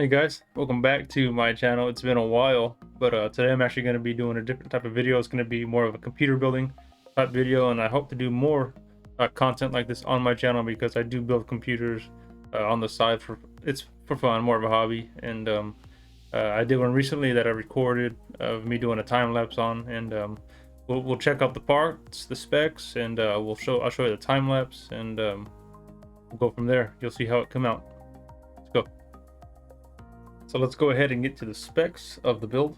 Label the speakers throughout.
Speaker 1: Hey guys, welcome back to my channel. It's been a while, but today I'm actually going to be doing a different type of video. It's going to be more of a computer building type video, and I hope to do more content like this on my channel because I do build computers on the side it's for fun, more of a hobby. And I did one recently that I recorded of me doing a time lapse on, and we'll check out the parts, the specs, and I'll show you the time lapse, and we'll go from there. You'll see how it come out. Let's go. So let's go ahead and get to the specs of the build.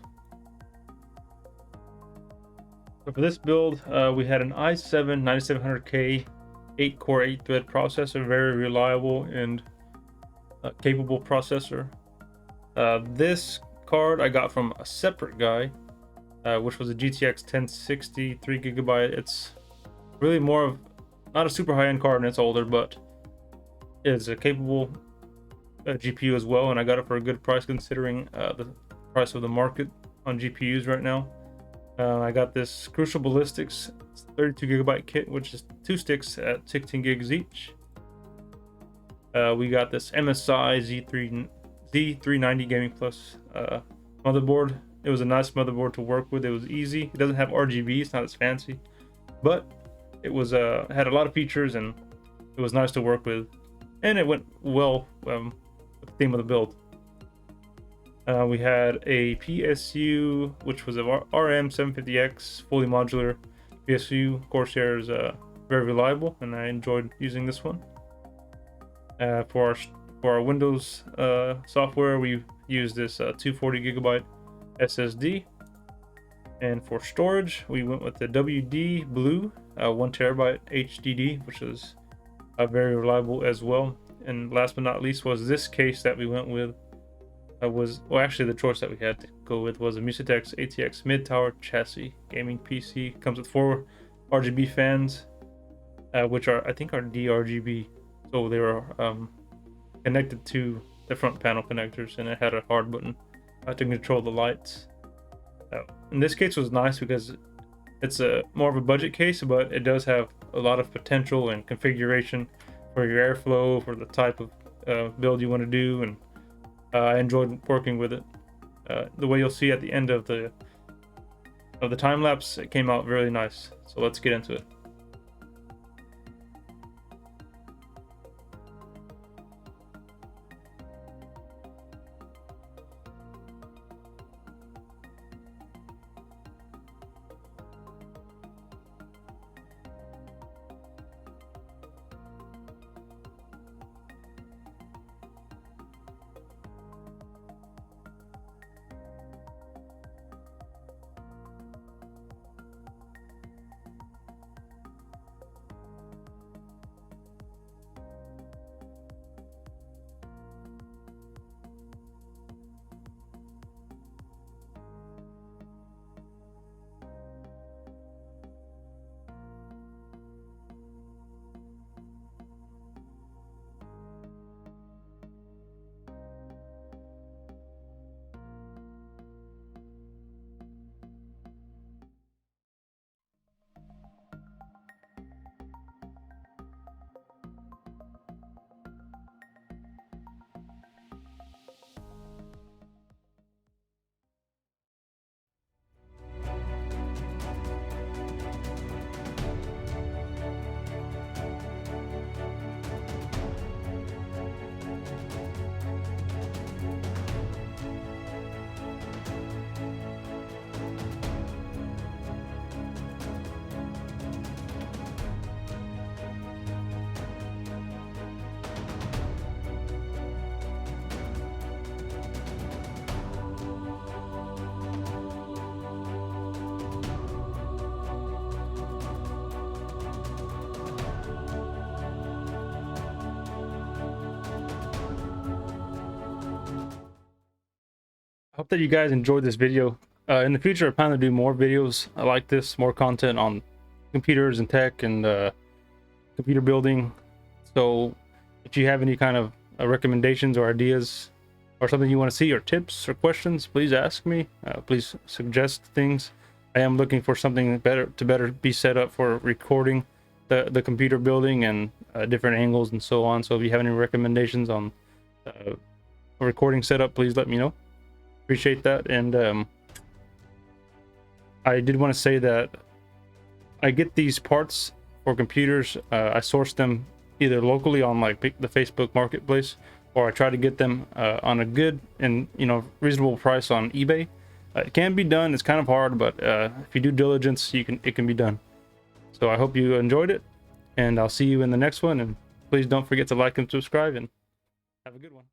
Speaker 1: So for this build, we had an i7 9700K 8-core 8-thread processor, very reliable and capable processor. This card I got from a separate guy, which was a GTX 1060 3GB. It's really more of not a super high-end card, and it's older, but it's a capable GPU as well, and I got it for a good price considering the price of the market on GPUs right now. I got this Crucial Ballistics 32GB kit, which is 2 sticks at 16 gigs each. We got this MSI Z390 Gaming Plus motherboard. It was a nice motherboard to work with. It was easy. It doesn't have RGB. It's not as fancy, but it was had a lot of features and it was nice to work with, and it went well with the theme of the build. We had a PSU, which was a RM750X fully modular PSU. Corsair is very reliable, and I enjoyed using this one. For our Windows software, we used this 240GB SSD, and for storage, we went with the WD Blue 1TB HDD, which is very reliable as well. And last but not least was this case that we went with. Actually the choice that we had to go with was a Musetex ATX mid-tower chassis gaming PC. Comes with 4 RGB fans, which I think are DRGB, so they were connected to the front panel connectors, and it had a hard button to control the lights. In this case was nice because it's a more of a budget case, but it does have a lot of potential and configuration for your airflow, for the type of build you want to do, and I enjoyed working with it. The way you'll see at the end of the time lapse, it came out really nice. So let's get into it. I hope that you guys enjoyed this video. In the future, I plan to do more videos like this, more content on computers and tech and computer building. So if you have any kind of recommendations or ideas or something you want to see, or tips or questions, please ask me. Please suggest things. I am looking for something to better be set up for recording the computer building and different angles and so on. So if you have any recommendations on a recording setup, please let me know. Appreciate that. And I did want to say that I get these parts for computers. I source them either locally on like the Facebook Marketplace, or I try to get them on a good and reasonable price on eBay. It can be done. It's kind of hard, but if you do diligence, it can be done. So I hope you enjoyed it, and I'll see you in the next one. And please don't forget to like and subscribe, and have a good one.